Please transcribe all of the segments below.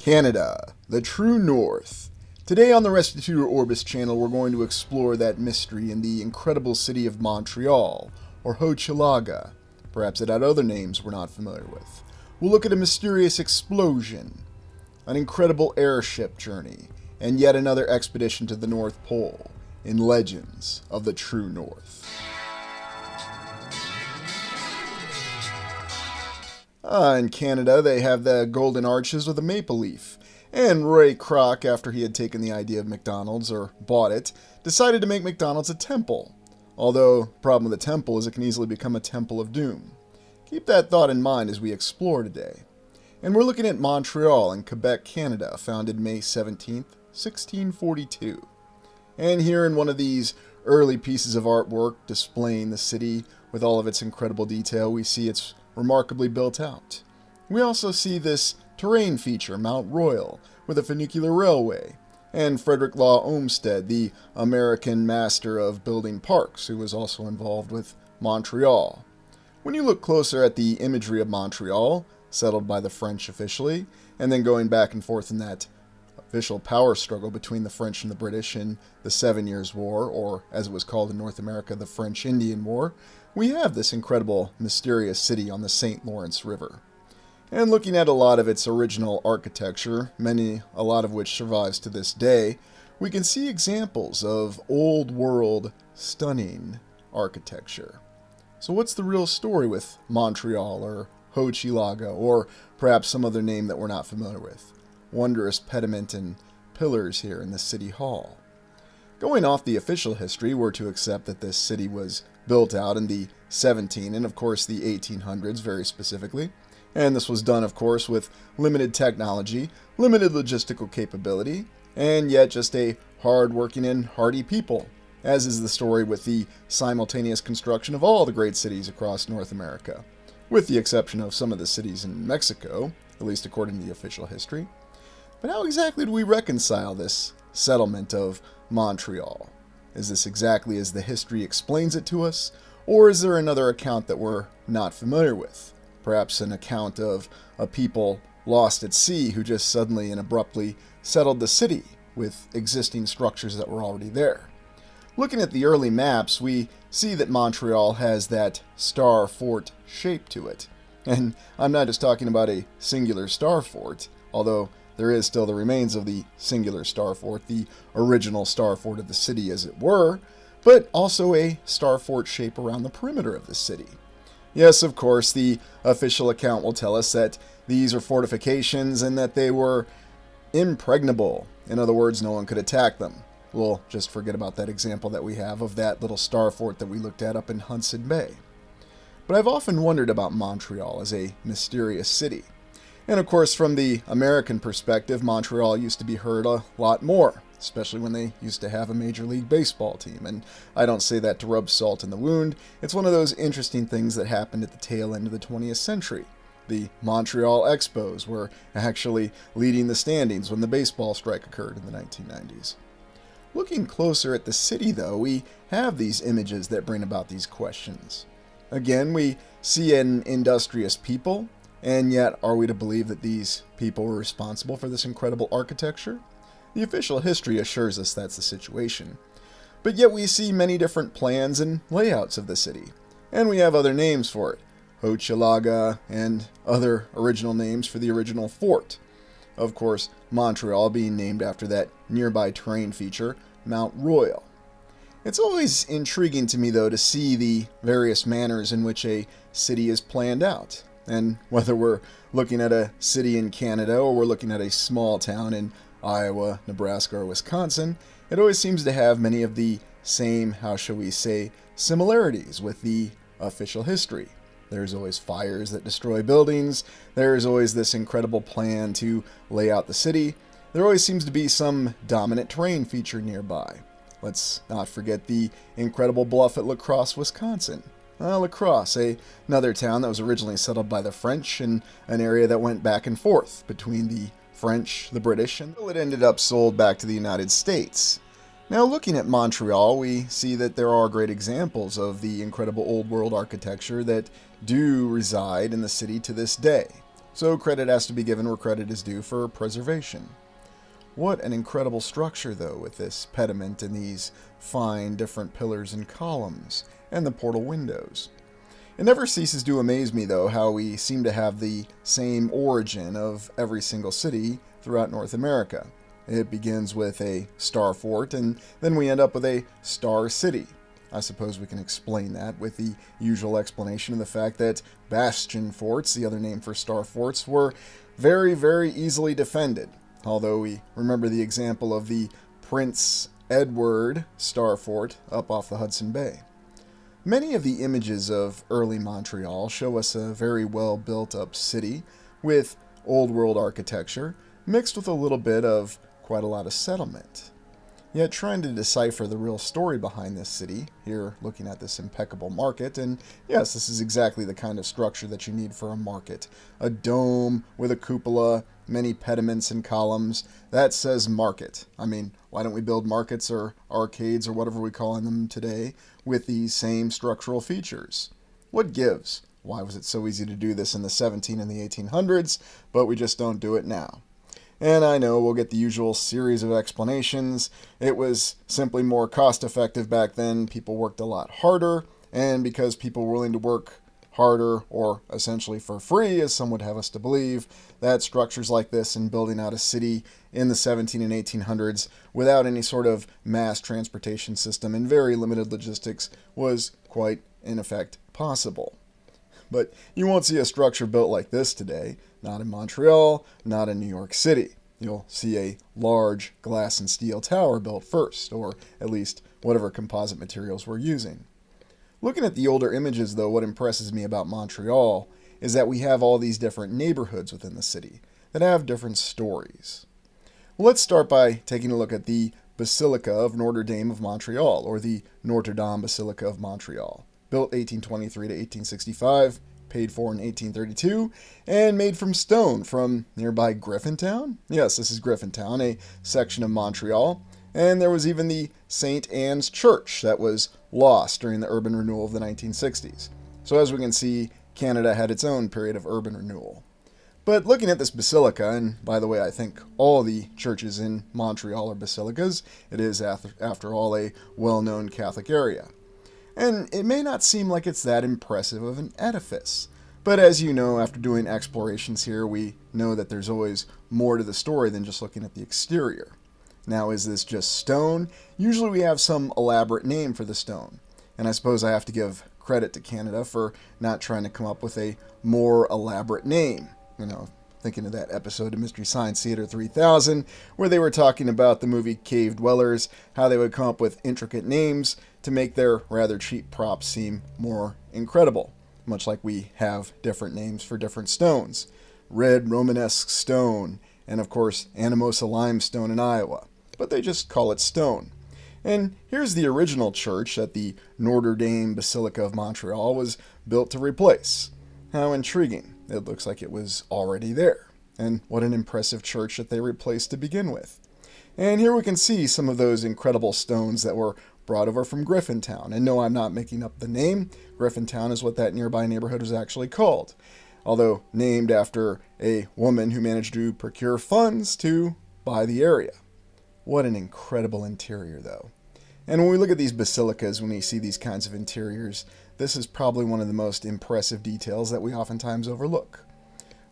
Canada, the true north. Today on the Restitutor Orbis channel, we're going to explore that mystery in the incredible city of Montreal, or Hochelaga. Perhaps it had other names we're not familiar with. We'll look at a mysterious explosion, an incredible airship journey, and yet another expedition to the North Pole in Legends of the True North. In Canada, they have the golden arches with a maple leaf. And Ray Kroc, after he had taken the idea of McDonald's, or bought it, decided to make McDonald's a temple. Although, the problem with a temple is it can easily become a temple of doom. Keep that thought in mind as we explore today. And we're looking at Montreal in Quebec, Canada, founded May 17th, 1642. And here in one of these early pieces of artwork displaying the city with all of its incredible detail, we see it's remarkably built out. We also see this terrain feature, Mount Royal, with a funicular railway, and Frederick Law Olmsted, the American master of building parks, who was also involved with Montreal. When you look closer at the imagery of Montreal, settled by the French officially, and then going back and forth in that official power struggle between the French and the British in the 7 Years' War, or as it was called in North America, the French-Indian War, we have this incredible, mysterious city on the St. Lawerence River. And looking at a lot of its original architecture, a lot of which survives to this day, we can see examples of old-world, stunning architecture. So what's the real story with Montreal, or Hochelaga, or perhaps some other name that we're not familiar with? Wondrous pediment and pillars here in the City Hall. Going off the official history, we're to accept that this city was built out in the 17 and of course the 1800s very specifically. And this was done, of course, with limited technology, limited logistical capability, and yet just a hard-working and hardy people, as is the story with the simultaneous construction of all the great cities across North America, with the exception of some of the cities in Mexico, at least according to the official history. But how exactly do we reconcile this settlement of Montreal? Is this exactly as the history explains it to us, or is there another account that we're not familiar with? Perhaps an account of a people lost at sea who just suddenly and abruptly settled the city with existing structures that were already there. Looking at the early maps, we see that Montreal has that star fort shape to it. And I'm not just talking about a singular star fort, although there is still the remains of the singular star fort, the original star fort of the city as it were, but also a star fort shape around the perimeter of the city. Yes, of course, the official account will tell us that these are fortifications and that they were impregnable. In other words, no one could attack them. We'll just forget about that example that we have of that little star fort that we looked at up in Hudson Bay. But I've often wondered about Montreal as a mysterious city. And of course, from the American perspective, Montreal used to be heard a lot more, especially when they used to have a Major League Baseball team. And I don't say that to rub salt in the wound. It's one of those interesting things that happened at the tail end of the 20th century. The Montreal Expos were actually leading the standings when the baseball strike occurred in the 1990s. Looking closer at the city, though, we have these images that bring about these questions. Again, we see an industrious people, and yet are we to believe that these people were responsible for this incredible architecture? The official history assures us that's the situation. But yet we see many different plans and layouts of the city, and we have other names for it. Hochelaga and other original names for the original fort. Of course, Montreal being named after that nearby terrain feature, Mount Royal. It's always intriguing to me, though, to see the various manners in which a city is planned out. And whether we're looking at a city in Canada or we're looking at a small town in Iowa, Nebraska, or Wisconsin, it always seems to have many of the same, how shall we say, similarities with the official history. There's always fires that destroy buildings. There's always this incredible plan to lay out the city. There always seems to be some dominant terrain feature nearby. Let's not forget the incredible bluff at La Crosse, Wisconsin. La Crosse, another town that was originally settled by the French in an area that went back and forth between the French, the British, until it ended up sold back to the United States. Now, looking at Montreal, we see that there are great examples of the incredible old world architecture that do reside in the city to this day. so credit has to be given where credit is due for preservation. What an incredible structure, though, with this pediment and these fine different pillars and columns, and the portal windows. It never ceases to amaze me, though, how we seem to have the same origin of every single city throughout North America. It begins with a star fort, and then we end up with a star city. I suppose we can explain that with the usual explanation of the fact that bastion forts, the other name for star forts, were very, very easily defended. Although we remember the example of the Prince Edward Star Fort up off the Hudson Bay. Many of the images of early Montreal show us a very well built up city with old world architecture mixed with a little bit of quite a lot of settlement. Yet trying to decipher the real story behind this city, here looking at this impeccable market, and yes, this is exactly the kind of structure that you need for a market. A dome with a cupola, many pediments and columns, that says market. I mean, why don't we build markets or arcades or whatever we call them today with these same structural features? What gives? Why was it so easy to do this in the 1700s and the 1800s, but we just don't do it now? And I know we'll get the usual series of explanations. It was simply more cost effective back then. People worked a lot harder, and because people were willing to work harder, or essentially for free, as some would have us to believe, that structures like this and building out a city in the 1700s and 1800s without any sort of mass transportation system and very limited logistics was quite, in effect, possible. But you won't see a structure built like this today. Not in Montreal, not in New York City. You'll see a large glass and steel tower built first, or at least whatever composite materials we're using. Looking at the older images, though, what impresses me about Montreal is that we have all these different neighborhoods within the city that have different stories. Well, let's start by taking a look at the Basilica of Notre Dame of Montreal, or the Notre Dame Basilica of Montreal. Built 1823 to 1865, paid for in 1832, and made from stone from nearby Griffintown. Yes, this is Griffintown, a section of Montreal. And there was even the St. Anne's Church that was lost during the urban renewal of the 1960s. So as we can see, Canada had its own period of urban renewal. But looking at this basilica, and by the way, I think all the churches in Montreal are basilicas. It is, after all, a well-known Catholic area. And it may not seem like it's that impressive of an edifice. But as you know, after doing explorations here, we know that there's always more to the story than just looking at the exterior. Now, is this just stone? Usually we have some elaborate name for the stone. And I suppose I have to give credit to Canada for not trying to come up with a more elaborate name. You know, thinking of that episode of Mystery Science Theater 3000, where they were talking about the movie Cave Dwellers, how they would come up with intricate names to make their rather cheap props seem more incredible, much like we have different names for different stones. Red Romanesque stone, and of course Anamosa limestone in Iowa, but they just call it stone. And here's the original church that the Notre Dame Basilica of Montreal was built to replace. How intriguing. It looks like it was already there. And what an impressive church that they replaced to begin with. And here we can see some of those incredible stones that were brought over from Griffintown. And no, I'm not making up the name. Griffintown is what that nearby neighborhood was actually called, although named after a woman who managed to procure funds to buy the area. What an incredible interior, though. And when we look at these basilicas, when we see these kinds of interiors, this is probably one of the most impressive details that we oftentimes overlook.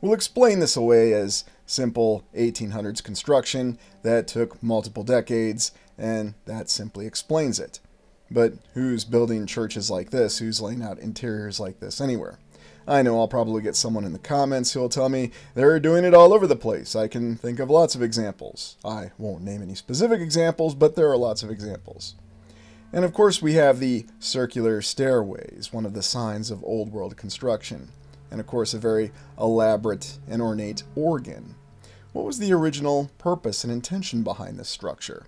We'll explain this away as simple 1800s construction that took multiple decades, and that simply explains it. But who's building churches like this? Who's laying out interiors like this anywhere? I know I'll probably get someone in the comments who will tell me they're doing it all over the place. I can think of lots of examples. I won't name any specific examples, but there are lots of examples. And of course we have the circular stairways, one of the signs of old world construction. And of course a very elaborate and ornate organ. What was the original purpose and intention behind this structure?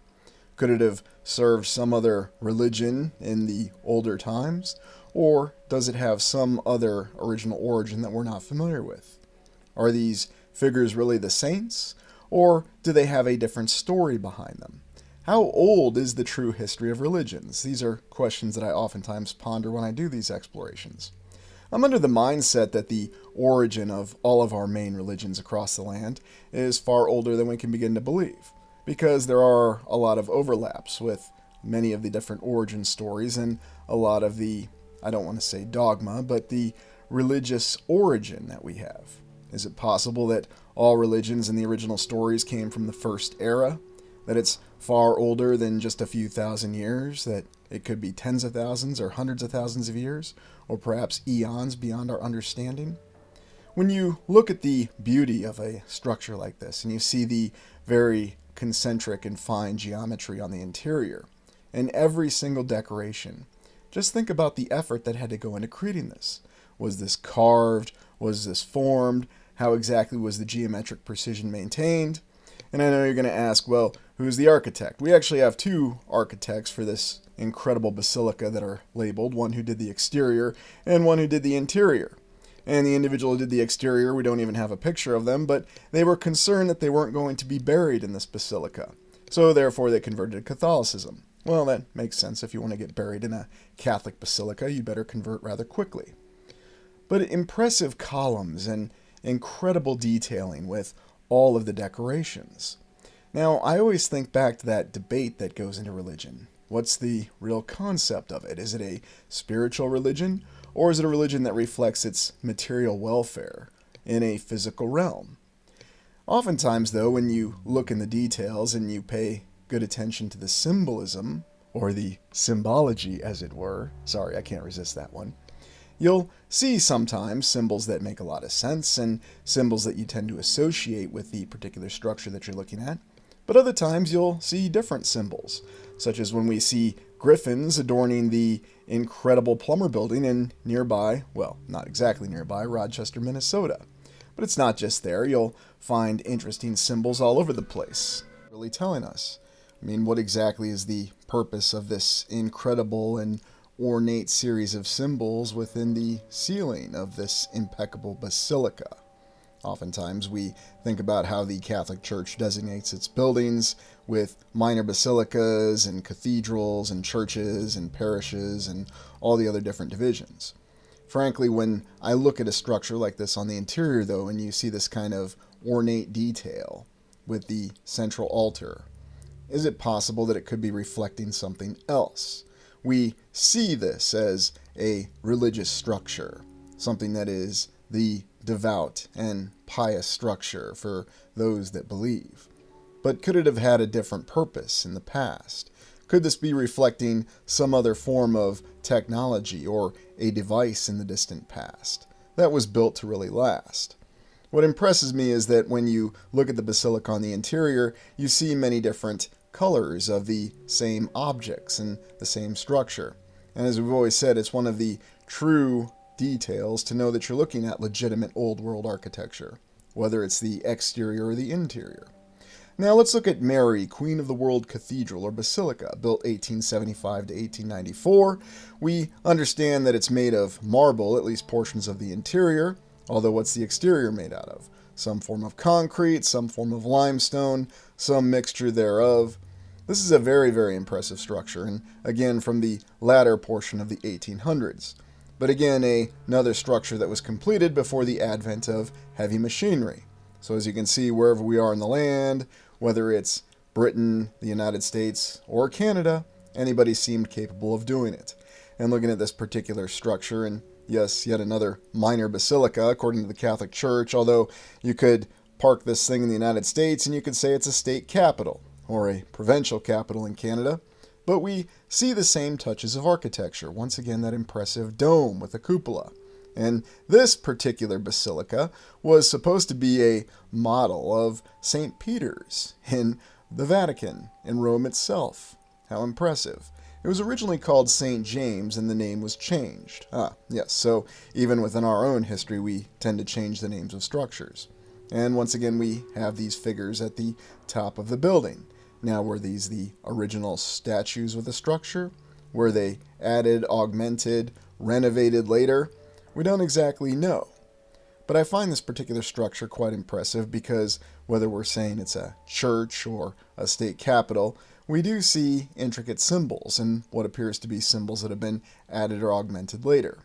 Could it have served some other religion in the older times? Or does it have some other original origin that we're not familiar with? Are these figures really the saints? Or do they have a different story behind them? How old is the true history of religions? These are questions that I oftentimes ponder when I do these explorations. I'm under the mindset that the origin of all of our main religions across the land is far older than we can begin to believe, because there are a lot of overlaps with many of the different origin stories and a lot of the, I don't want to say dogma, but the religious origin that we have. Is it possible that all religions and the original stories came from the first era? That it's far older than just a few thousand years? That it could be tens of thousands or hundreds of thousands of years? Or perhaps eons beyond our understanding? When you look at the beauty of a structure like this, and you see the very concentric and fine geometry on the interior, and every single decoration, just think about the effort that had to go into creating this. Was this carved? Was this formed? How exactly was the geometric precision maintained? And I know you're going to ask, well, who's the architect? We actually have two architects for this incredible basilica that are labeled, one who did the exterior and one who did the interior. And the individual who did the exterior, we don't even have a picture of them, but they were concerned that they weren't going to be buried in this basilica. So therefore they converted to Catholicism. Well, that makes sense. If you want to get buried in a Catholic basilica, you better convert rather quickly. But impressive columns and incredible detailing with all of the decorations. Now, I always think back to that debate that goes into religion. What's the real concept of it? Is it a spiritual religion, or is it a religion that reflects its material welfare in a physical realm? Oftentimes, though, when you look in the details and you pay good attention to the symbolism, or the symbology, as it were, sorry, I can't resist that one, you'll see sometimes symbols that make a lot of sense and symbols that you tend to associate with the particular structure that you're looking at. But other times you'll see different symbols, such as when we see griffins adorning the incredible Plummer building in nearby, well, not exactly nearby, Rochester, Minnesota. But it's not just there. You'll find interesting symbols all over the place, really telling us. I mean, what exactly is the purpose of this incredible and ornate series of symbols within the ceiling of this impeccable basilica? Oftentimes we think about how the Catholic Church designates its buildings with minor basilicas and cathedrals and churches and parishes and all the other different divisions. Frankly, when I look at a structure like this on the interior, though, and you see this kind of ornate detail with the central altar, is it possible that it could be reflecting something else? We see this as a religious structure, something that is the devout and pious structure for those that believe. But could it have had a different purpose in the past? Could this be reflecting some other form of technology or a device in the distant past that was built to really last? What impresses me is that when you look at the basilica on the interior, you see many different colors of the same objects and the same structure. And as we've always said, it's one of the true details to know that you're looking at legitimate old world architecture, whether it's the exterior or the interior. Now let's look at Mary, Queen of the World Cathedral or Basilica, built 1875 to 1894. We understand that it's made of marble, at least portions of the interior, although what's the exterior made out of? Some form of concrete, some form of limestone, some mixture thereof. This is a very, very impressive structure, and again from the latter portion of the 1800s. But again, another structure that was completed before the advent of heavy machinery. So as you can see, wherever we are in the land, whether it's Britain, the United States, or Canada, anybody seemed capable of doing it. And looking at this particular structure, and yes, yet another minor basilica, according to the Catholic Church, although you could park this thing in the United States and you could say it's a state capital, or a provincial capital in Canada, but we see the same touches of architecture. Once again, that impressive dome with a cupola. And this particular basilica was supposed to be a model of St. Peter's in the Vatican, in Rome itself. How impressive. It was originally called St. James, and the name was changed. Yes, so even within our own history, we tend to change the names of structures. And once again, we have these figures at the top of the building. Now, were these the original statues with the structure? Were they added, augmented, renovated later? We don't exactly know. But I find this particular structure quite impressive because whether we're saying it's a church or a state capitol, we do see intricate symbols and what appears to be symbols that have been added or augmented later.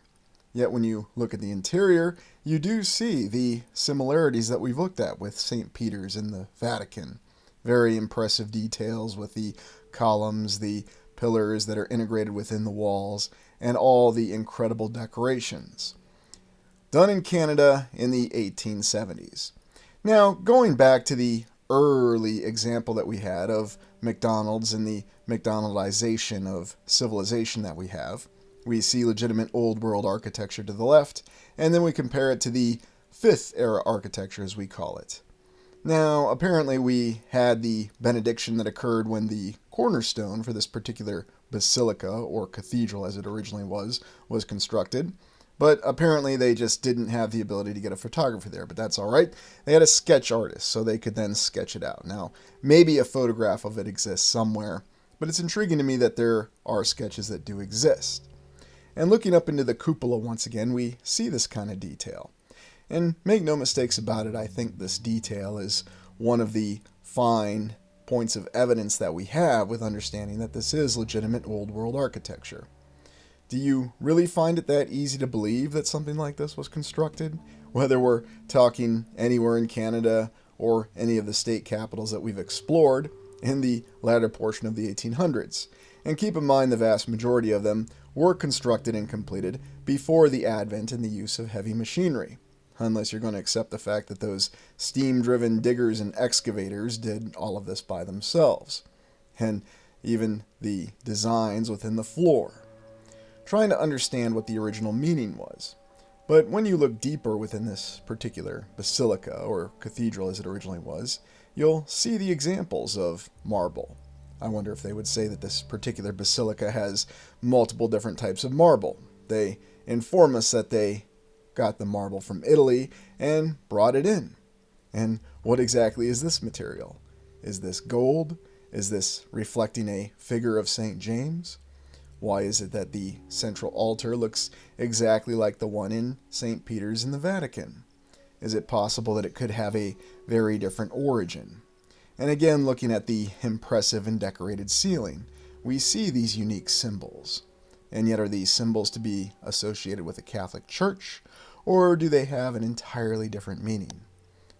Yet when you look at the interior, you do see the similarities that we've looked at with St. Peter's and the Vatican. Very impressive details with the columns, the pillars that are integrated within the walls, and all the incredible decorations. Done in Canada in the 1870s. Now, going back to the early example that we had of McDonald's and the McDonaldization of civilization that we have, we see legitimate old world architecture to the left, and then we compare it to the Fifth Era architecture, as we call it. Now, apparently we had the benediction that occurred when the cornerstone for this particular basilica, or cathedral as it originally was constructed, but apparently they just didn't have the ability to get a photographer there, but that's all right. They had a sketch artist, so they could then sketch it out. Now, maybe a photograph of it exists somewhere, but it's intriguing to me that there are sketches that do exist. And looking up into the cupola once again, we see this kind of detail. And make no mistakes about it, I think this detail is one of the fine points of evidence that we have with understanding that this is legitimate old world architecture. Do you really find it that easy to believe that something like this was constructed? Whether we're talking anywhere in Canada or any of the state capitals that we've explored in the latter portion of the 1800s. And keep in mind the vast majority of them were constructed and completed before the advent and the use of heavy machinery. Unless you're going to accept the fact that those steam-driven diggers and excavators did all of this by themselves. And even the designs within the floor. Trying to understand what the original meaning was. But when you look deeper within this particular basilica, or cathedral as it originally was, you'll see the examples of marble. I wonder if they would say that this particular basilica has multiple different types of marble. They inform us that they got the marble from Italy and brought it in. And what exactly is this material? Is this gold? Is this reflecting a figure of St. James? Why is it that the central altar looks exactly like the one in St. Peter's in the Vatican? Is it possible that it could have a very different origin? And again, looking at the impressive and decorated ceiling, we see these unique symbols. And yet, are these symbols to be associated with the Catholic Church, or do they have an entirely different meaning?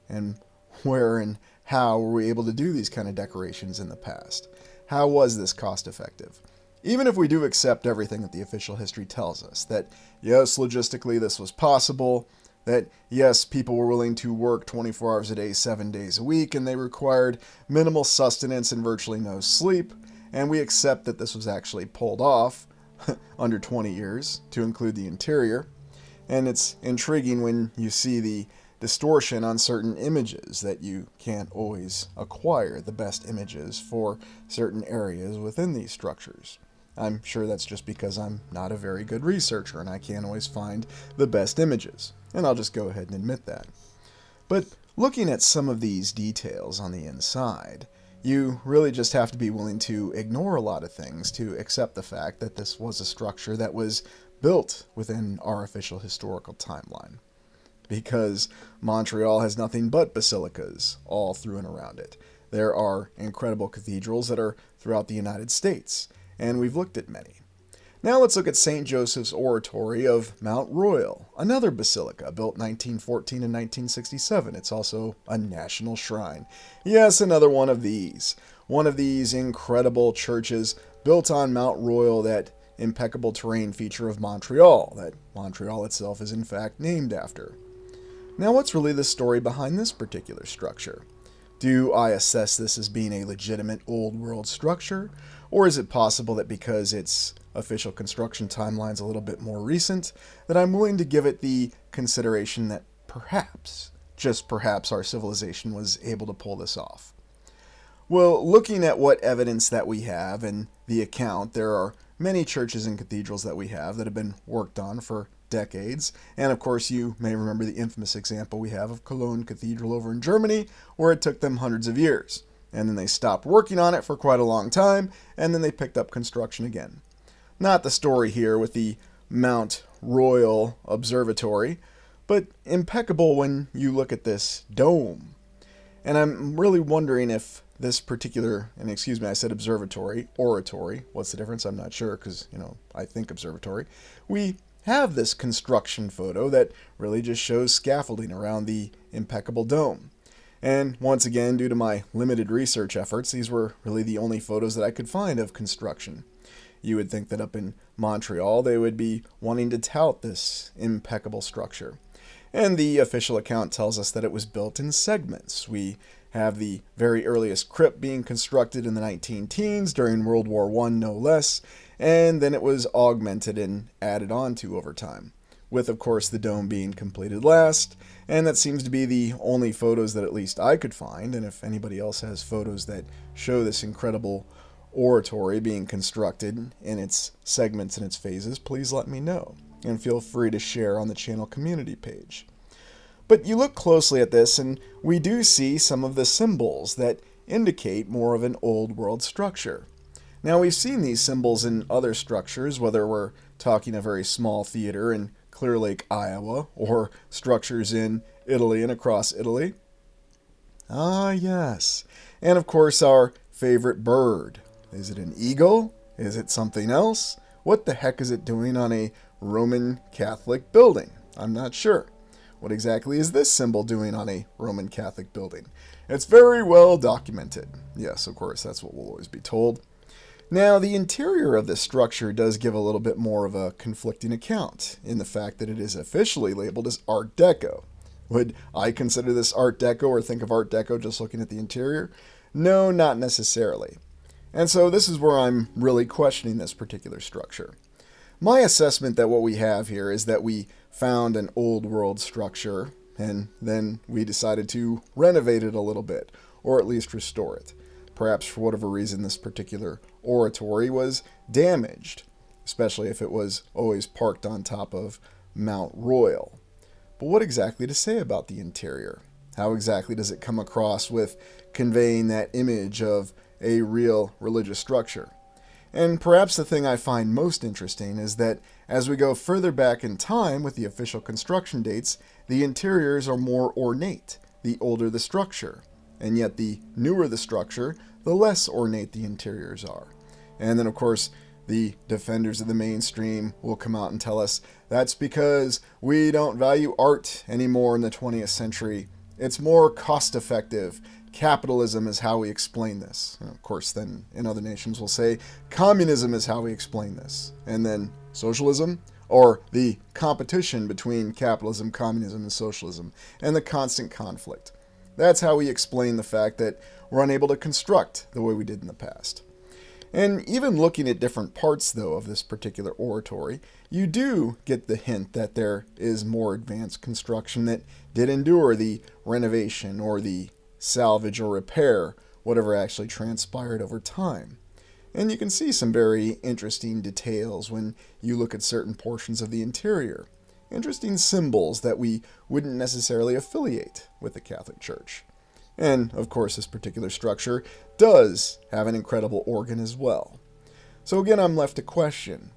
And where and how were we able to do these kind of decorations in the past? How was this cost effective? Even if we do accept everything that the official history tells us, that yes, logistically this was possible, that yes, people were willing to work 24 hours a day, 7 days a week, and they required minimal sustenance and virtually no sleep, and we accept that this was actually pulled off under 20 years to include the interior. And it's intriguing when you see the distortion on certain images, that you can't always acquire the best images for certain areas within these structures. I'm sure that's just because I'm not a very good researcher and I can't always find the best images. And I'll just go ahead and admit that. But looking at some of these details on the inside, you really just have to be willing to ignore a lot of things to accept the fact that this was a structure that was built within our official historical timeline. Because Montreal has nothing but basilicas all through and around it. There are incredible cathedrals that are throughout the United States, and we've looked at many. Now let's look at St. Joseph's Oratory of Mount Royal, another basilica built 1914 and 1967. It's also a national shrine. Yes, another one of these. One of these incredible churches built on Mount Royal, that impeccable terrain feature of Montreal, that Montreal itself is in fact named after. Now what's really the story behind this particular structure? Do I assess this as being a legitimate old world structure? Or is it possible that because its official construction timeline's a little bit more recent, that I'm willing to give it the consideration that perhaps, just perhaps, our civilization was able to pull this off? Well, looking at what evidence that we have and the account, there are many churches and cathedrals that we have that have been worked on for decades. And of course, you may remember the infamous example we have of Cologne Cathedral over in Germany, where it took them hundreds of years. And then they stopped working on it for quite a long time, and then they picked up construction again. Not the story here with the Mount Royal Observatory, but impeccable when you look at this dome. And I'm really wondering if this particular, and excuse me, I said observatory, oratory, what's the difference? I'm not sure, because, I think observatory. We have this construction photo that really just shows scaffolding around the impeccable dome. And once again, due to my limited research efforts, these were really the only photos that I could find of construction. You would think that up in Montreal they would be wanting to tout this impeccable structure. And the official account tells us that it was built in segments. We have the very earliest crypt being constructed in the 19-teens during World War I, no less, and then it was augmented and added on to over time, with of course the dome being completed last, and that seems to be the only photos that at least I could find. And if anybody else has photos that show this incredible oratory being constructed in its segments and its phases, please let me know, and feel free to share on the channel community page. But you look closely at this and we do see some of the symbols that indicate more of an old world structure. Now, we've seen these symbols in other structures, whether we're talking a very small theater in Clear Lake, Iowa, or structures in Italy and across Italy. Ah, yes. And of course, our favorite bird. Is it an eagle? Is it something else? What the heck is it doing on a Roman Catholic building? I'm not sure. What exactly is this symbol doing on a Roman Catholic building? It's very well documented. Yes, of course, that's what we'll always be told. Now, the interior of this structure does give a little bit more of a conflicting account in the fact that it is officially labeled as Art Deco. Would I consider this Art Deco or think of Art Deco just looking at the interior? No, not necessarily. And so this is where I'm really questioning this particular structure. My assessment that what we have here is that we found an old world structure and then we decided to renovate it a little bit, or at least restore it. Perhaps for whatever reason this particular oratory was damaged, especially if it was always parked on top of Mount Royal. But what exactly to say about the interior? How exactly does it come across with conveying that image of a real religious structure? And perhaps the thing I find most interesting is that as we go further back in time with the official construction dates, the interiors are more ornate, the older the structure. And yet the newer the structure, the less ornate the interiors are. And then of course, the defenders of the mainstream will come out and tell us that's because we don't value art anymore in the 20th century. It's more cost effective. Capitalism is how we explain this. And of course, then in other nations we'll say communism is how we explain this. And then socialism, or the competition between capitalism, communism, and socialism, and the constant conflict. That's how we explain the fact that we're unable to construct the way we did in the past. And even looking at different parts, though, of this particular oratory, you do get the hint that there is more advanced construction that did endure the renovation or the salvage or repair, whatever actually transpired over time. And you can see some very interesting details when you look at certain portions of the interior. Interesting symbols that we wouldn't necessarily affiliate with the Catholic Church. And, of course, this particular structure does have an incredible organ as well. So again, I'm left to question,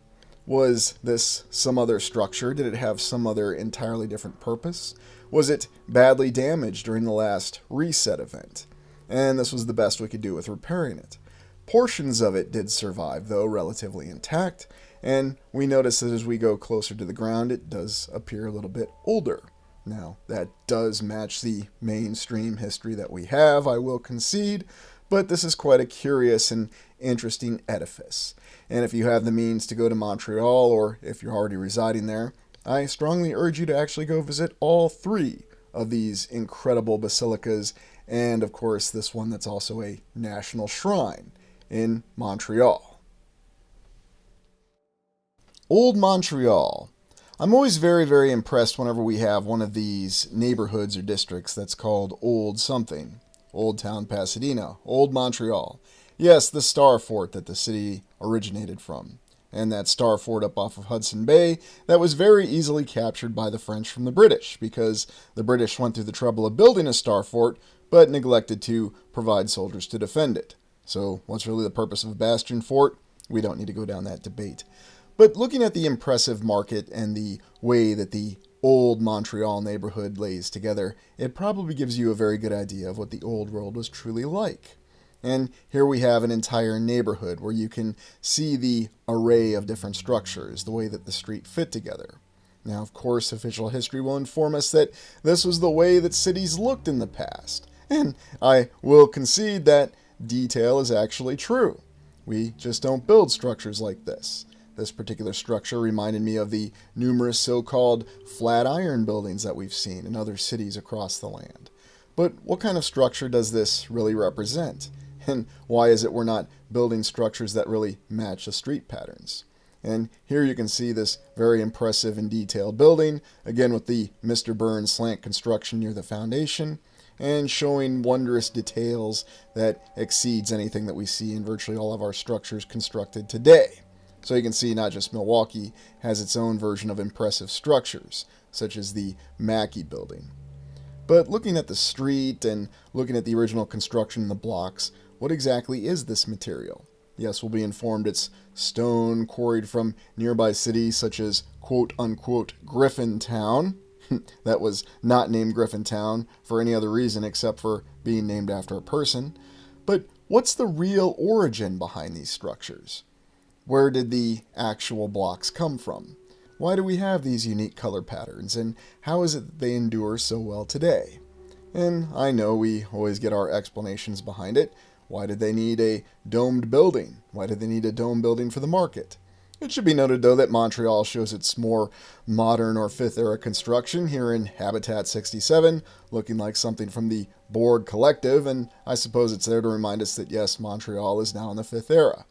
was this some other structure? Did it have some other entirely different purpose? Was it badly damaged during the last reset event? And this was the best we could do with repairing it. Portions of it did survive, though relatively intact, and we notice that as we go closer to the ground, it does appear a little bit older. Now, that does match the mainstream history that we have, I will concede, but this is quite a curious and interesting edifice. And if you have the means to go to Montreal, or if you're already residing there, I strongly urge you to actually go visit all three of these incredible basilicas, and of course this one that's also a national shrine in Montreal. Old Montreal. I'm always very, very impressed whenever we have one of these neighborhoods or districts that's called Old something. Old Town Pasadena, Old Montreal. Yes, the Star Fort that the city originated from. And that Star Fort up off of Hudson Bay that was very easily captured by the French from the British, because the British went through the trouble of building a Star Fort, but neglected to provide soldiers to defend it. So what's really the purpose of a bastion fort? We don't need to go down that debate. But looking at the impressive market and the way that the old Montreal neighborhood lays together, it probably gives you a very good idea of what the old world was truly like. And here we have an entire neighborhood where you can see the array of different structures, the way that the street fit together. Now, of course, official history will inform us that this was the way that cities looked in the past. And I will concede that detail is actually true. We just don't build structures like this. This particular structure reminded me of the numerous so-called flat iron buildings that we've seen in other cities across the land. But what kind of structure does this really represent? And why is it we're not building structures that really match the street patterns? And here you can see this very impressive and detailed building, again with the Mr. Burns slant construction near the foundation, and showing wondrous details that exceeds anything that we see in virtually all of our structures constructed today. So you can see not just Milwaukee has its own version of impressive structures, such as the Mackey building. But looking at the street and looking at the original construction in the blocks, what exactly is this material? Yes, we'll be informed it's stone quarried from nearby cities such as quote-unquote Griffintown. That was not named Griffintown for any other reason except for being named after a person. But what's the real origin behind these structures? Where did the actual blocks come from? Why do we have these unique color patterns, and how is it that they endure so well today? And I know we always get our explanations behind it. Why did they need a domed building? Why did they need a dome building for the market? It should be noted, though, that Montreal shows its more modern or Fifth Era construction here in Habitat 67, looking like something from the Board Collective, and I suppose it's there to remind us that, yes, Montreal is now in the Fifth Era.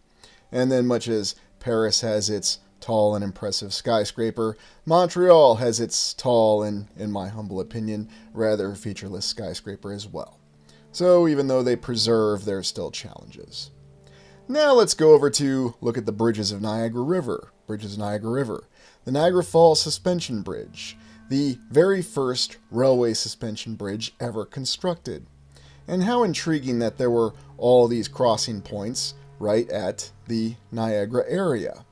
And then much as Paris has its tall and impressive skyscraper, Montreal has its tall and, in my humble opinion, rather featureless skyscraper as well. So even though they preserve, there are still challenges. Now let's go over to look at the bridges of Niagara River. Bridges of Niagara River. The Niagara Falls Suspension Bridge, the very first railway suspension bridge ever constructed. And how intriguing that there were all these crossing points right at the Niagara area.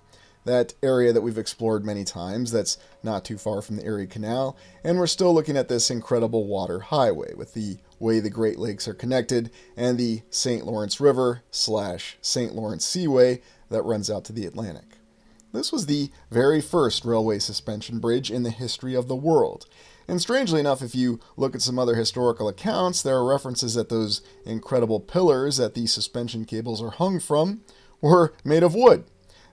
That area that we've explored many times, that's not too far from the Erie Canal, and we're still looking at this incredible water highway with the way the Great Lakes are connected and the St. Lawerence River / St. Lawrence Seaway that runs out to the Atlantic. This was the very first railway suspension bridge in the history of the world. And strangely enough, if you look at some other historical accounts, there are references that those incredible pillars that these suspension cables are hung from were made of wood.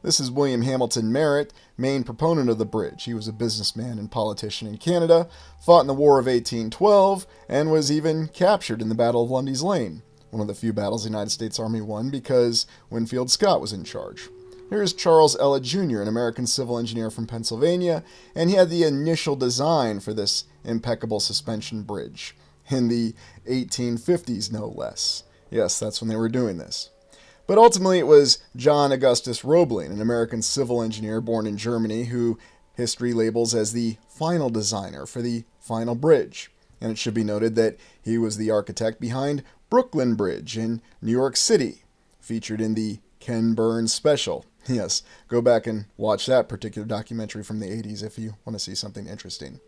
This is William Hamilton Merritt, main proponent of the bridge. He was a businessman and politician in Canada, fought in the War of 1812, and was even captured in the Battle of Lundy's Lane, one of the few battles the United States Army won because Winfield Scott was in charge. Here's Charles Ellett Jr., an American civil engineer from Pennsylvania, and he had the initial design for this impeccable suspension bridge in the 1850s, no less. Yes, that's when they were doing this. But ultimately it was John Augustus Roebling, an American civil engineer born in Germany, who history labels as the final designer for the final bridge. And it should be noted that he was the architect behind Brooklyn Bridge in New York City, featured in the Ken Burns special. Yes, go back and watch that particular documentary from the 80s if you want to see something interesting.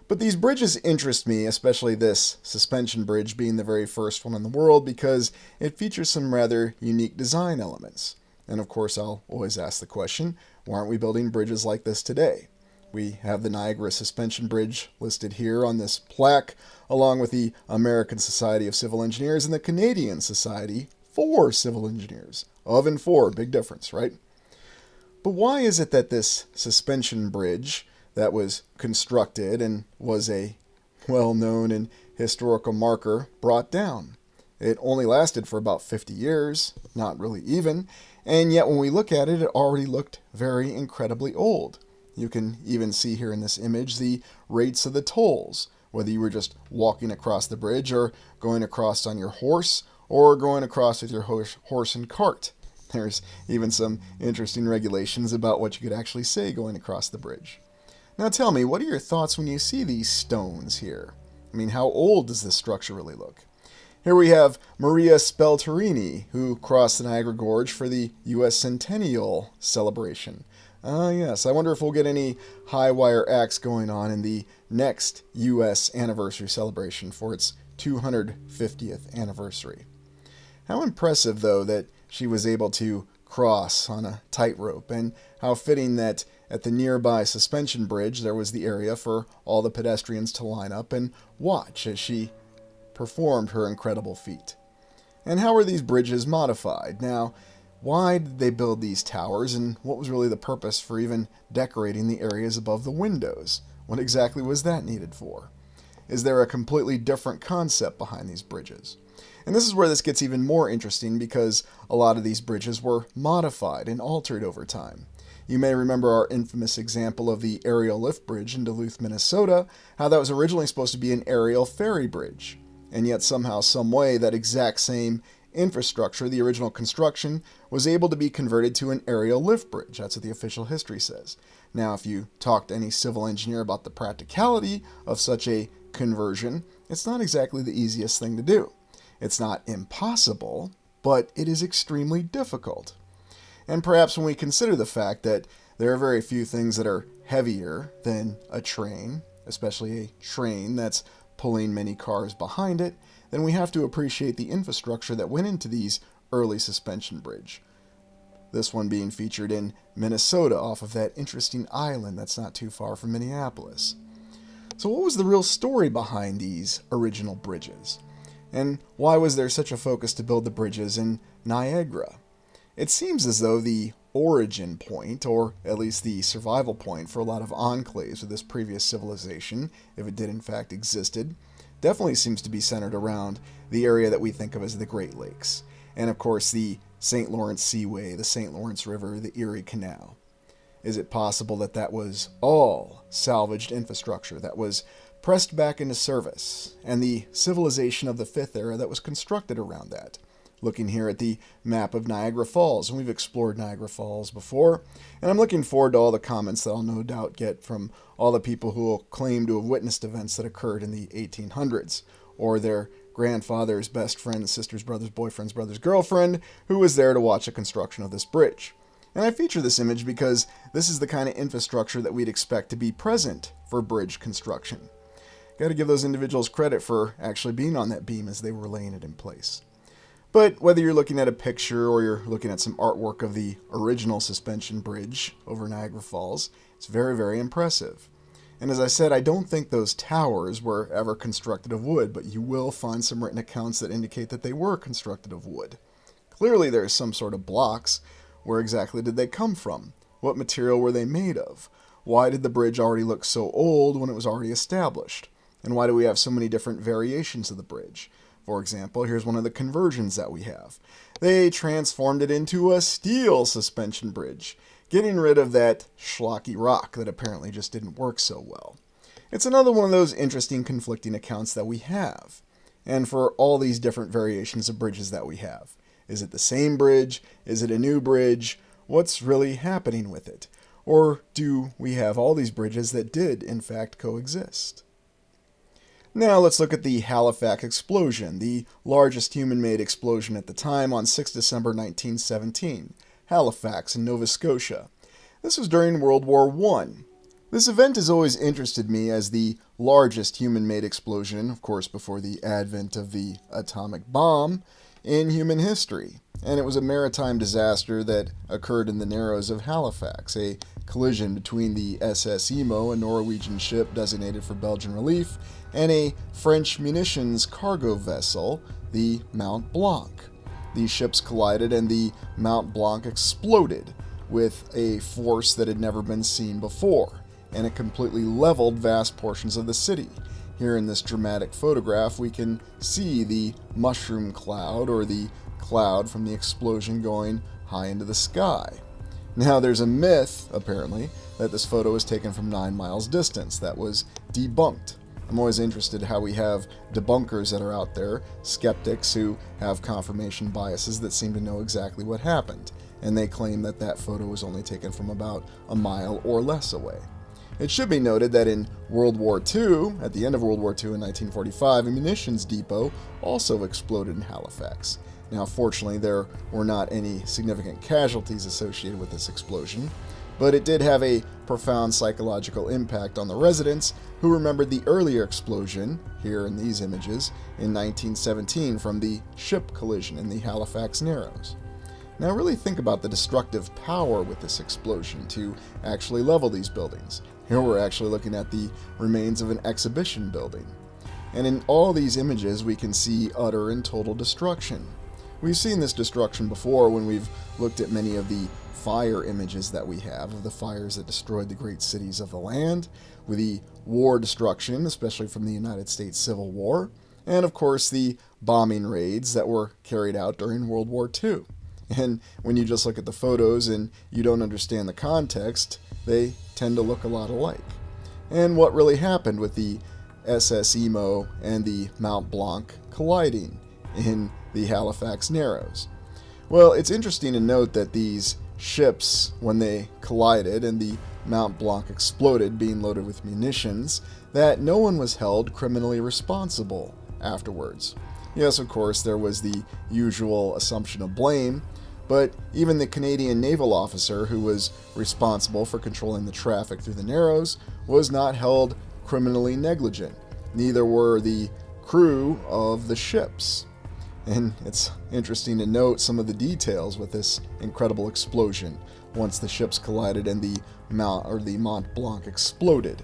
But these bridges interest me, especially this suspension bridge being the very first one in the world, because it features some rather unique design elements. And of course, I'll always ask the question, why aren't we building bridges like this today? We have the Niagara Suspension Bridge listed here on this plaque, along with the American Society of Civil Engineers and the Canadian Society for Civil Engineers. Of and for, big difference, right? But why is it that this suspension bridge that was constructed and was a well-known and historical marker brought down? It only lasted for about 50 years, not really even, and yet when we look at it, it already looked very incredibly old. You can even see here in this image the rates of the tolls, whether you were just walking across the bridge or going across on your horse or going across with your horse and cart. There's even some interesting regulations about what you could actually say going across the bridge. Now tell me, what are your thoughts when you see these stones here? I mean, how old does this structure really look? Here we have Maria Spelterini, who crossed the Niagara Gorge for the U.S. Centennial celebration. Yes, I wonder if we'll get any high wire acts going on in the next U.S. anniversary celebration for its 250th anniversary. How impressive, though, that she was able to cross on a tightrope, and how fitting that at the nearby suspension bridge there was the area for all the pedestrians to line up and watch as she performed her incredible feat. And how were these bridges modified? Now, why did they build these towers, and what was really the purpose for even decorating the areas above the windows? What exactly was that needed for? Is there a completely different concept behind these bridges? And this is where this gets even more interesting, because a lot of these bridges were modified and altered over time. You may remember our infamous example of the aerial lift bridge in Duluth, Minnesota, how that was originally supposed to be an aerial ferry bridge. And yet somehow, some way, that exact same infrastructure, the original construction, was able to be converted to an aerial lift bridge. That's what the official history says. Now, if you talk to any civil engineer about the practicality of such a conversion, it's not exactly the easiest thing to do. It's not impossible, but it is extremely difficult. And perhaps when we consider the fact that there are very few things that are heavier than a train, especially a train that's pulling many cars behind it, then we have to appreciate the infrastructure that went into these early suspension bridge. This one being featured in Minnesota off of that interesting island that's not too far from Minneapolis. So what was the real story behind these original bridges? And why was there such a focus to build the bridges in Niagara? It seems as though the origin point, or at least the survival point for a lot of enclaves of this previous civilization, if it did in fact existed, definitely seems to be centered around the area that we think of as the Great Lakes. And of course the St. Lawrence Seaway, the St. Lawrence River, the Erie Canal. Is it possible that that was all salvaged infrastructure that was pressed back into service, and the civilization of the Fifth Era that was constructed around that? Looking here at the map of Niagara Falls, and we've explored Niagara Falls before, and I'm looking forward to all the comments that I'll no doubt get from all the people who will claim to have witnessed events that occurred in the 1800s, or their grandfather's best friend, sister's brother's boyfriend's brother's girlfriend, who was there to watch the construction of this bridge. And I feature this image because this is the kind of infrastructure that we'd expect to be present for bridge construction. Got to give those individuals credit for actually being on that beam as they were laying it in place. But whether you're looking at a picture or you're looking at some artwork of the original suspension bridge over Niagara Falls, it's very, very impressive. And as I said, I don't think those towers were ever constructed of wood, but you will find some written accounts that indicate that they were constructed of wood. Clearly there's some sort of blocks. Where exactly did they come from? What material were they made of? Why did the bridge already look so old when it was already established? And why do we have so many different variations of the bridge? For example, here's one of the conversions that we have. They transformed it into a steel suspension bridge, getting rid of that schlocky rock that apparently just didn't work so well. It's another one of those interesting conflicting accounts that we have. And for all these different variations of bridges that we have. Is it the same bridge? Is it a new bridge? What's really happening with it? Or do we have all these bridges that did, in fact, coexist? Now let's look at the Halifax Explosion, the largest human-made explosion at the time on 6 December 1917, Halifax in Nova Scotia. This was during World War I. This event has always interested me as the largest human-made explosion, of course before the advent of the atomic bomb, in human history. And it was a maritime disaster that occurred in the Narrows of Halifax, a collision between the SS Emo, a Norwegian ship designated for Belgian relief, and a French munitions cargo vessel, the Mont Blanc. These ships collided and the Mont Blanc exploded with a force that had never been seen before, and it completely leveled vast portions of the city. Here in this dramatic photograph, we can see the mushroom cloud, or the cloud from the explosion, going high into the sky. Now, there's a myth, apparently, that this photo was taken from 9 miles distance. That was debunked. I'm always interested how we have debunkers that are out there, skeptics who have confirmation biases that seem to know exactly what happened, and they claim that that photo was only taken from about a mile or less away. It should be noted that in World War II, at the end of World War II in 1945, a munitions depot also exploded in Halifax. Now, fortunately, there were not any significant casualties associated with this explosion, but it did have a profound psychological impact on the residents who remembered the earlier explosion, here in these images, in 1917 from the ship collision in the Halifax Narrows. Now really think about the destructive power with this explosion to actually level these buildings. Here we're actually looking at the remains of an exhibition building. And in all these images we can see utter and total destruction. We've seen this destruction before when we've looked at many of the fire images that we have of the fires that destroyed the great cities of the land, with the war destruction, especially from the United States Civil War, and of course the bombing raids that were carried out during World War II. And when you just look at the photos and you don't understand the context, they tend to look a lot alike. And what really happened with the SS Emo and the Mont Blanc colliding in the Halifax Narrows? Well, it's interesting to note that these ships, when they collided and the Mont Blanc exploded, being loaded with munitions, that no one was held criminally responsible afterwards. Yes, of course, there was the usual assumption of blame, but even the Canadian naval officer who was responsible for controlling the traffic through the Narrows was not held criminally negligent. Neither were the crew of the ships. And it's interesting to note some of the details with this incredible explosion once the ships collided and the Mont Blanc exploded.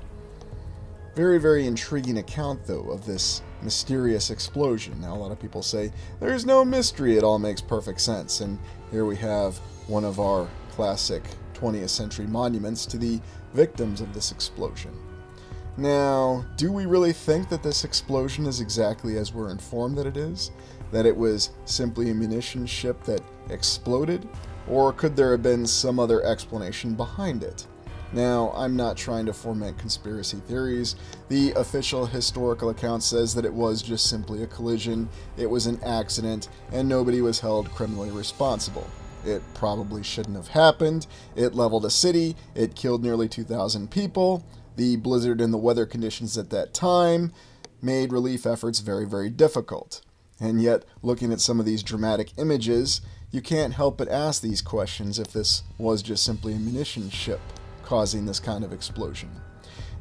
Very, very intriguing account, though, of this mysterious explosion. Now, a lot of people say, there's no mystery, it all makes perfect sense. And here we have one of our classic 20th century monuments to the victims of this explosion. Now, do we really think that this explosion is exactly as we're informed that it is? That it was simply a munitions ship that exploded? Or could there have been some other explanation behind it? Now, I'm not trying to foment conspiracy theories. The official historical account says that it was just simply a collision, it was an accident, and nobody was held criminally responsible. It probably shouldn't have happened. It leveled a city, it killed nearly 2,000 people. The blizzard and the weather conditions at that time made relief efforts very, very difficult. And yet, looking at some of these dramatic images, you can't help but ask these questions if this was just simply a munitions ship causing this kind of explosion.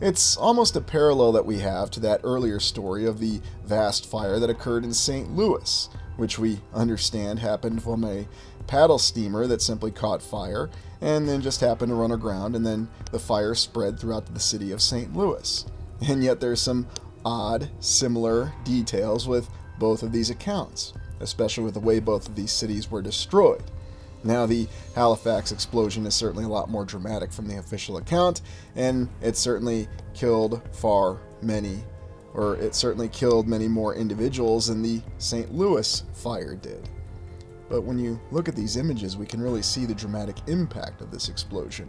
It's almost a parallel that we have to that earlier story of the vast fire that occurred in St. Louis, which we understand happened from a paddle steamer that simply caught fire and then just happened to run aground, and then the fire spread throughout the city of St. Louis. And yet there's some odd, similar details with both of these accounts, especially with the way both of these cities were destroyed. Now, the Halifax explosion is certainly a lot more dramatic from the official account, and it certainly killed many more individuals than the St. Louis fire did. But when you look at these images, we can really see the dramatic impact of this explosion.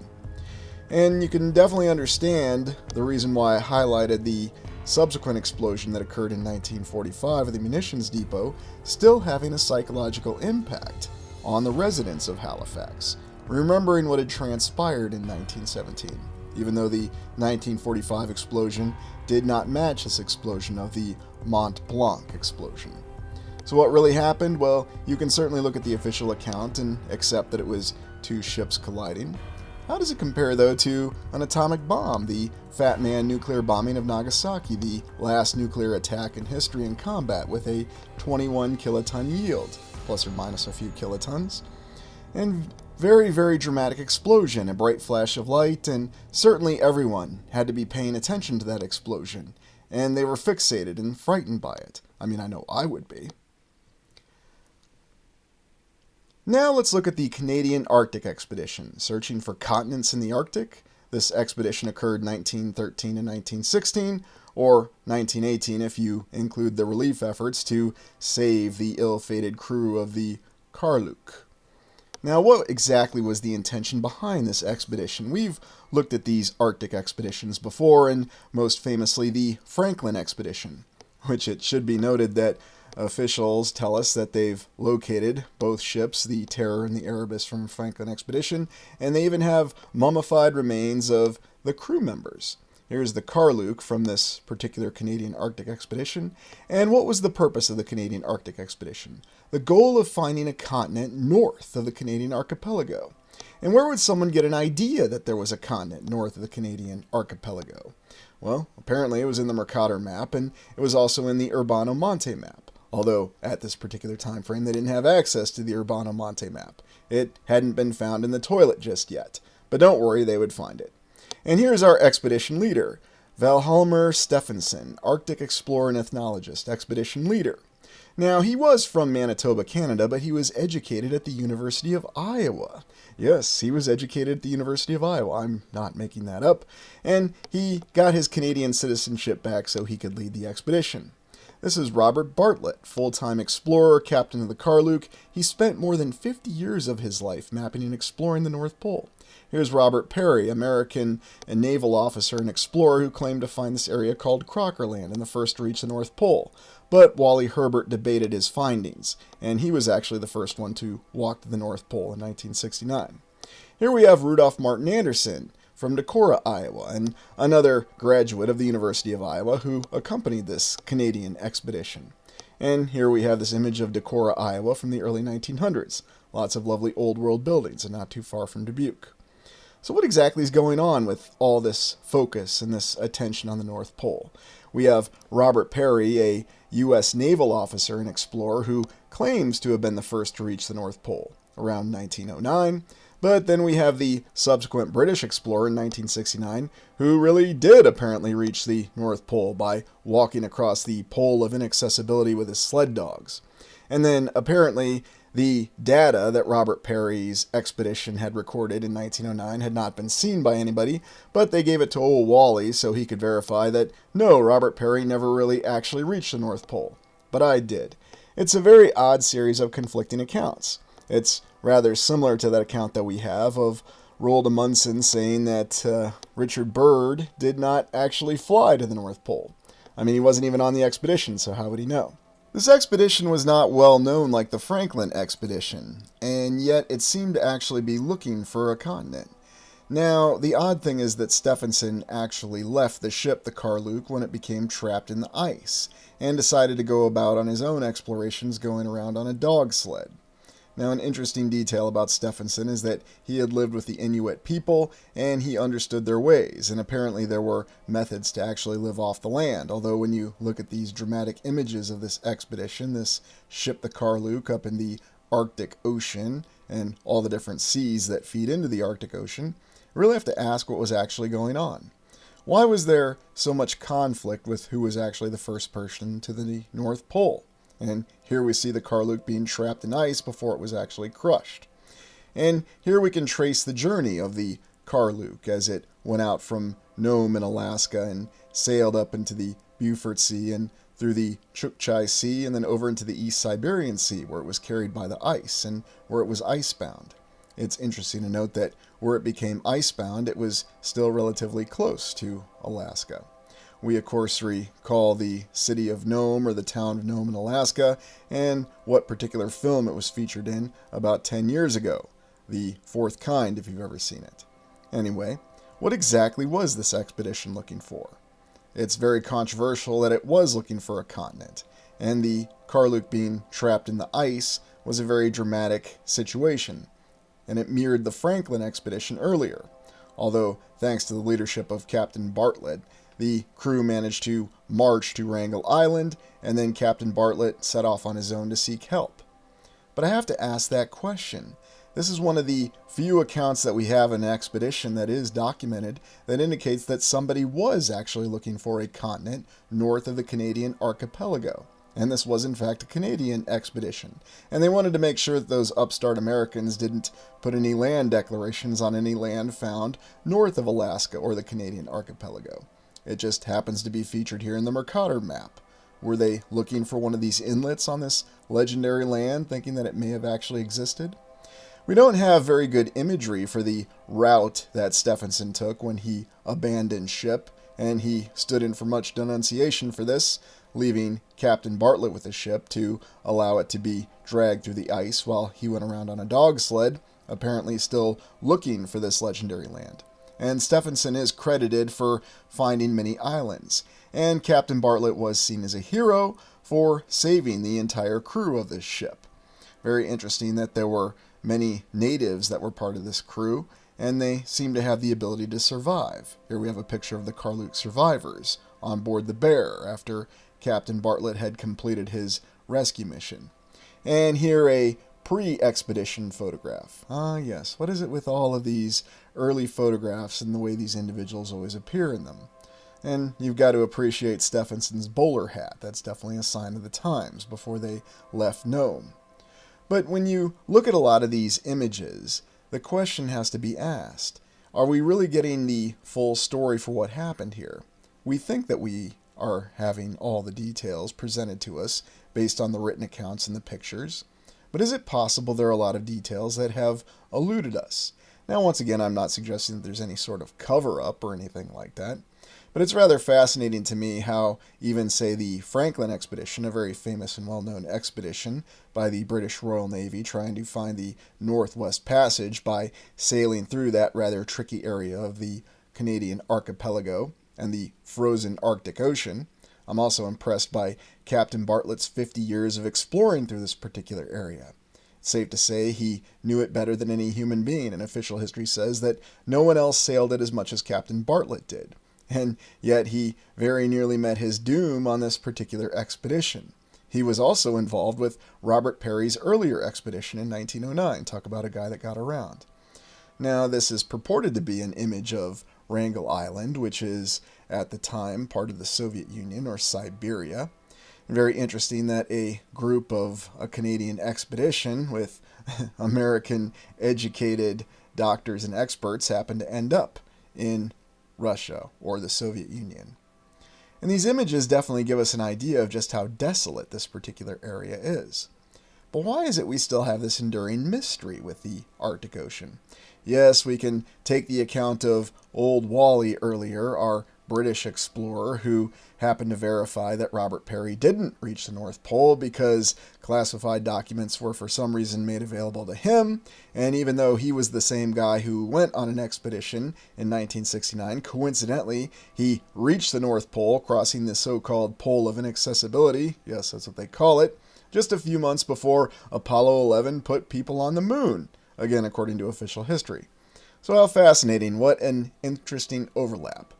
And you can definitely understand the reason why I highlighted the subsequent explosion that occurred in 1945 at the munitions depot still having a psychological impact on the residents of Halifax, remembering what had transpired in 1917, even though the 1945 explosion did not match this explosion of the Mont Blanc explosion. So what really happened? Well, you can certainly look at the official account and accept that it was two ships colliding. How does it compare, though, to an atomic bomb, the Fat Man nuclear bombing of Nagasaki, the last nuclear attack in history in combat with a 21 kiloton yield, plus or minus a few kilotons? And very, very dramatic explosion, a bright flash of light, and certainly everyone had to be paying attention to that explosion, and they were fixated and frightened by it. I mean, I know I would be. Now let's look at the Canadian Arctic Expedition, searching for continents in the Arctic. This expedition occurred 1913 and 1916, or 1918 if you include the relief efforts to save the ill-fated crew of the Karluk. Now, what exactly was the intention behind this expedition? We've looked at these Arctic expeditions before, and most famously the Franklin Expedition, which it should be noted that officials tell us that they've located both ships, the Terror and the Erebus, from Franklin Expedition, and they even have mummified remains of the crew members. Here's the Karluk from this particular Canadian Arctic Expedition. And what was the purpose of the Canadian Arctic Expedition? The goal of finding a continent north of the Canadian archipelago. And where would someone get an idea that there was a continent north of the Canadian archipelago? Well, apparently it was in the Mercator map, and it was also in the Urbano Monte map. Although, at this particular time frame, they didn't have access to the Urbano Monte map. It hadn't been found in the toilet just yet. But don't worry, they would find it. And here's our expedition leader, Valhalmer Stephenson, Arctic explorer and ethnologist, expedition leader. Now, he was from Manitoba, Canada, but he was educated at the University of Iowa. Yes, he was educated at the University of Iowa. I'm not making that up. And he got his Canadian citizenship back so he could lead the expedition. This is Robert Bartlett, full-time explorer, captain of the Karluk. He spent more than 50 years of his life mapping and exploring the North Pole. Here's Robert Perry, American and naval officer and explorer who claimed to find this area called Crockerland and the first to reach the North Pole. But Wally Herbert debated his findings, and he was actually the first one to walk to the North Pole in 1969. Here we have Rudolph Martin Anderson from Decorah, Iowa, and another graduate of the University of Iowa who accompanied this Canadian expedition. And here we have this image of Decorah, Iowa from the early 1900s. Lots of lovely old world buildings and not too far from Dubuque. So what exactly is going on with all this focus and this attention on the North Pole? We have Robert Perry, a U.S. naval officer and explorer who claims to have been the first to reach the North Pole around 1909. But then we have the subsequent British explorer in 1969 who really did apparently reach the North Pole by walking across the Pole of Inaccessibility with his sled dogs. And then apparently the data that Robert Perry's expedition had recorded in 1909 had not been seen by anybody, but they gave it to old Wally so he could verify that no, Robert Perry never really actually reached the North Pole. But I did. It's a very odd series of conflicting accounts. It's rather similar to that account that we have of Roald Amundsen saying that Richard Byrd did not actually fly to the North Pole. I mean, he wasn't even on the expedition, so how would he know? This expedition was not well known like the Franklin expedition, and yet it seemed to actually be looking for a continent. Now, the odd thing is that Stephenson actually left the ship, the Karluk, when it became trapped in the ice, and decided to go about on his own explorations going around on a dog sled. Now, an interesting detail about Stephenson is that he had lived with the Inuit people, and he understood their ways, and apparently there were methods to actually live off the land, although when you look at these dramatic images of this expedition, this ship, the Karluk, up in the Arctic Ocean, and all the different seas that feed into the Arctic Ocean, you really have to ask what was actually going on. Why was there so much conflict with who was actually the first person to the North Pole? And here we see the Karluk being trapped in ice before it was actually crushed. And here we can trace the journey of the Karluk as it went out from Nome in Alaska and sailed up into the Beaufort Sea and through the Chukchi Sea and then over into the East Siberian Sea where it was carried by the ice and where it was icebound. It's interesting to note that where it became icebound, it was still relatively close to Alaska. We, of course, recall the city of Nome or the town of Nome in Alaska and what particular film it was featured in about 10 years ago, The Fourth Kind, if you've ever seen it. Anyway, what exactly was this expedition looking for? It's very controversial that it was looking for a continent, and the Karluk being trapped in the ice was a very dramatic situation, and it mirrored the Franklin expedition earlier, although thanks to the leadership of Captain Bartlett, the crew managed to march to Wrangel Island, and then Captain Bartlett set off on his own to seek help. But I have to ask that question. This is one of the few accounts that we have in an expedition that is documented that indicates that somebody was actually looking for a continent north of the Canadian archipelago. And this was in fact a Canadian expedition. And they wanted to make sure that those upstart Americans didn't put any land declarations on any land found north of Alaska or the Canadian archipelago. It just happens to be featured here in the Mercator map. Were they looking for one of these inlets on this legendary land, thinking that it may have actually existed? We don't have very good imagery for the route that Stephenson took when he abandoned ship, and he stood in for much denunciation for this, leaving Captain Bartlett with the ship to allow it to be dragged through the ice while he went around on a dog sled, apparently still looking for this legendary land. And Stephenson is credited for finding many islands, and Captain Bartlett was seen as a hero for saving the entire crew of this ship. Very interesting that there were many natives that were part of this crew, and they seem to have the ability to survive. Here we have a picture of the Karluk survivors on board the Bear after Captain Bartlett had completed his rescue mission. And here a pre-expedition photograph. Ah, yes, what is it with all of these early photographs and the way these individuals always appear in them? And you've got to appreciate Stephenson's bowler hat. That's definitely a sign of the times before they left Nome. But when you look at a lot of these images, the question has to be asked, are we really getting the full story for what happened here? We think that we are having all the details presented to us based on the written accounts and the pictures. But is it possible there are a lot of details that have eluded us? Now, once again, I'm not suggesting that there's any sort of cover-up or anything like that. But it's rather fascinating to me how even, say, the Franklin expedition, a very famous and well-known expedition by the British Royal Navy trying to find the Northwest Passage by sailing through that rather tricky area of the Canadian archipelago and the frozen Arctic Ocean. I'm also impressed by Captain Bartlett's 50 years of exploring through this particular area. It's safe to say he knew it better than any human being, and official history says that no one else sailed it as much as Captain Bartlett did. And yet he very nearly met his doom on this particular expedition. He was also involved with Robert Peary's earlier expedition in 1909. Talk about a guy that got around. Now, this is purported to be an image of Wrangel Island, which is at the time part of the Soviet Union or Siberia. Very interesting that a group of a Canadian expedition with American educated doctors and experts happened to end up in Russia or the Soviet Union. And these images definitely give us an idea of just how desolate this particular area is. But why is it we still have this enduring mystery with the Arctic Ocean? Yes, we can take the account of Old Wally earlier, our British explorer who happened to verify that Robert Peary didn't reach the North Pole because classified documents were for some reason made available to him, and even though he was the same guy who went on an expedition in 1969, coincidentally, he reached the North Pole, crossing the so-called Pole of Inaccessibility, yes, that's what they call it, just a few months before Apollo 11 put people on the moon, again according to official history. So how fascinating, what an interesting overlap.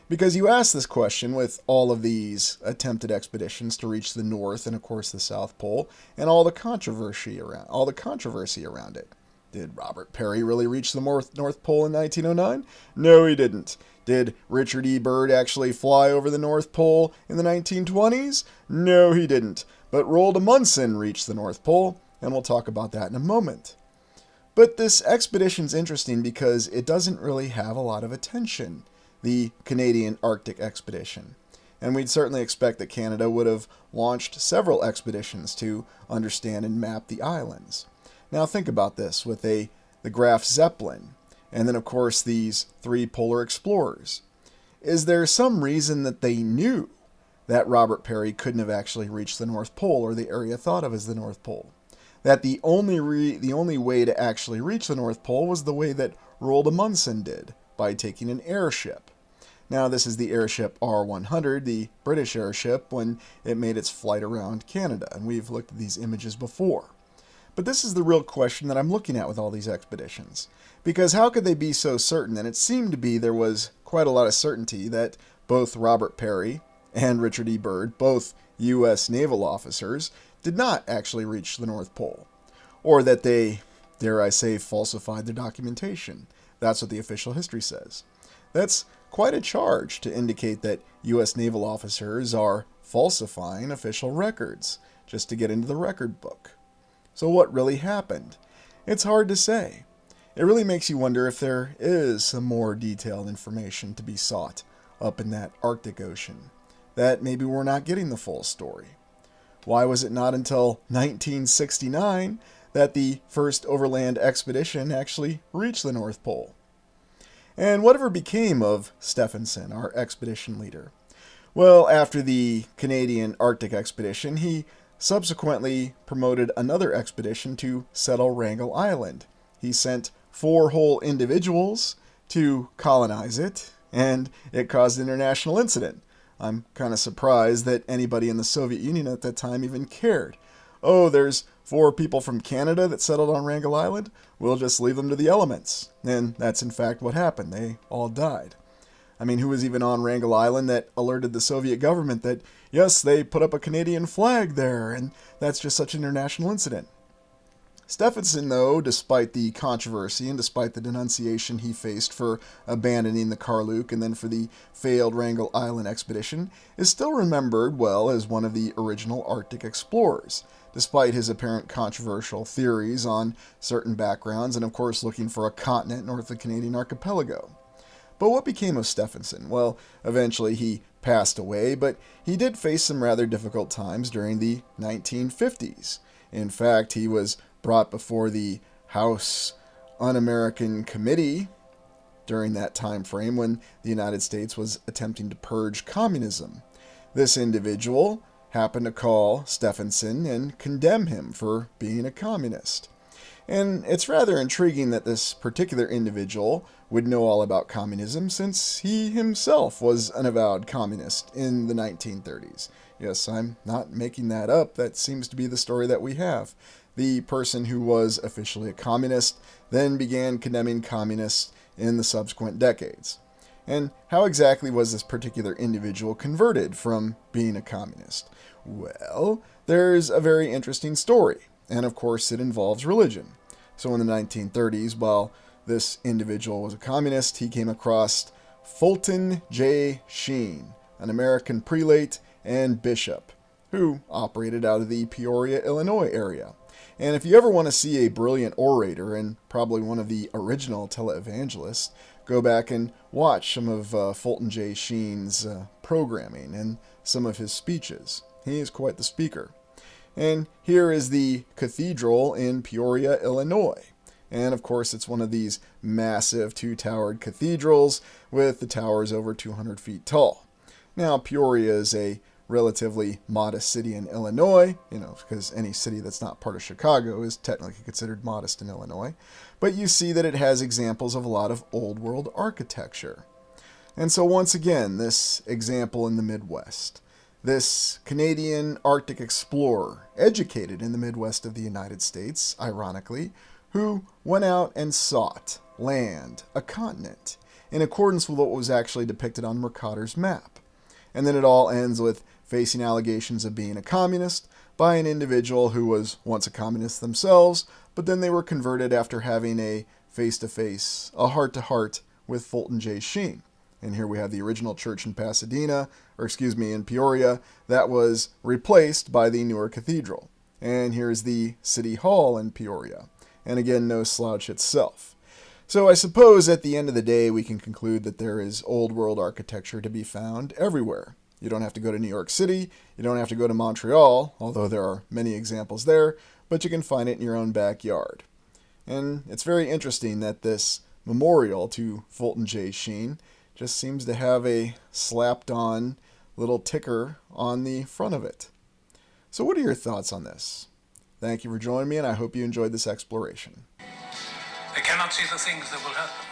Because you ask this question with all of these attempted expeditions to reach the North and, of course, the South Pole, and all the controversy around it. Did Robert Peary really reach the North Pole in 1909? No, he didn't. Did Richard E. Byrd actually fly over the North Pole in the 1920s? No, he didn't. But Roald Amundsen reached the North Pole, and we'll talk about that in a moment. But this expedition's interesting because it doesn't really have a lot of attention. The Canadian Arctic expedition. And we'd certainly expect that Canada would have launched several expeditions to understand and map the islands. Now think about this with the Graf Zeppelin, and then of course these three polar explorers. Is there some reason that they knew that Robert Peary couldn't have actually reached the North Pole or the area thought of as the North Pole? That the only way to actually reach the North Pole was the way that Roald Amundsen did, by taking an airship. Now, this is the airship R100, the British airship, when it made its flight around Canada, and we've looked at these images before. But this is the real question that I'm looking at with all these expeditions. Because how could they be so certain? And it seemed to be there was quite a lot of certainty that both Robert Peary and Richard E. Byrd, both U.S. naval officers, did not actually reach the North Pole. Or that they, dare I say, falsified their documentation. That's what the official history says. That's quite a charge to indicate that U.S. naval officers are falsifying official records just to get into the record book. So what really happened? It's hard to say. It really makes you wonder if there is some more detailed information to be sought up in that Arctic Ocean, that maybe we're not getting the full story. Why was it not until 1969 that the first overland expedition actually reached the North Pole? And whatever became of Stephenson, our expedition leader? Well, after the Canadian Arctic expedition, he subsequently promoted another expedition to settle Wrangel Island. He sent 4 whole individuals to colonize it, and it caused an international incident. I'm kind of surprised that anybody in the Soviet Union at that time even cared. oh, there's 4 people from Canada that settled on Wrangel Island, we'll just leave them to the elements. And that's in fact what happened. They all died. I mean, who was even on Wrangel Island that alerted the Soviet government that, yes, they put up a Canadian flag there, and that's just such an international incident? Stephenson, though, despite the controversy and despite the denunciation he faced for abandoning the Karluk and then for the failed Wrangel Island expedition, is still remembered well as one of the original Arctic explorers, despite his apparent controversial theories on certain backgrounds and, of course, looking for a continent north of the Canadian archipelago. But what became of Stephenson? Well, eventually he passed away, but he did face some rather difficult times during the 1950s. In fact, he was brought before the House Un-American Committee during that time frame when the United States was attempting to purge communism. This individual happened to call Stephenson and condemn him for being a communist. And it's rather intriguing that this particular individual would know all about communism since he himself was an avowed communist in the 1930s. Yes, I'm not making that up. That seems to be the story that we have. The person who was officially a communist then began condemning communists in the subsequent decades. And how exactly was this particular individual converted from being a communist? Well, there's a very interesting story, and of course it involves religion. So in the 1930s, while this individual was a communist, he came across Fulton J. Sheen, an American prelate and bishop, who operated out of the Peoria, Illinois area. And if you ever want to see a brilliant orator and probably one of the original televangelists, go back and watch some of Fulton J. Sheen's programming and some of his speeches. He is quite the speaker. And here is the cathedral in Peoria, Illinois. And of course, it's one of these massive 2-towered cathedrals with the towers over 200 feet tall. Now, Peoria is a relatively modest city in Illinois, because any city that's not part of Chicago is technically considered modest in Illinois. But you see that it has examples of a lot of old world architecture. And so once again, this example in the Midwest. This Canadian Arctic explorer, educated in the Midwest of the United States, ironically, who went out and sought land, a continent, in accordance with what was actually depicted on Mercator's map. And then it all ends with facing allegations of being a communist by an individual who was once a communist themselves, but then they were converted after having a face-to-face, a heart-to-heart with Fulton J. Sheen. And here we have the original church in in Peoria, that was replaced by the newer cathedral. And here's the City Hall in Peoria. And again, no slouch itself. So I suppose at the end of the day, we can conclude that there is old world architecture to be found everywhere. You don't have to go to New York City, you don't have to go to Montreal, although there are many examples there, but you can find it in your own backyard. And it's very interesting that this memorial to Fulton J. Sheen just seems to have a slapped-on little ticker on the front of it. So what are your thoughts on this? Thank you for joining me, and I hope you enjoyed this exploration. They cannot see the things that will happen.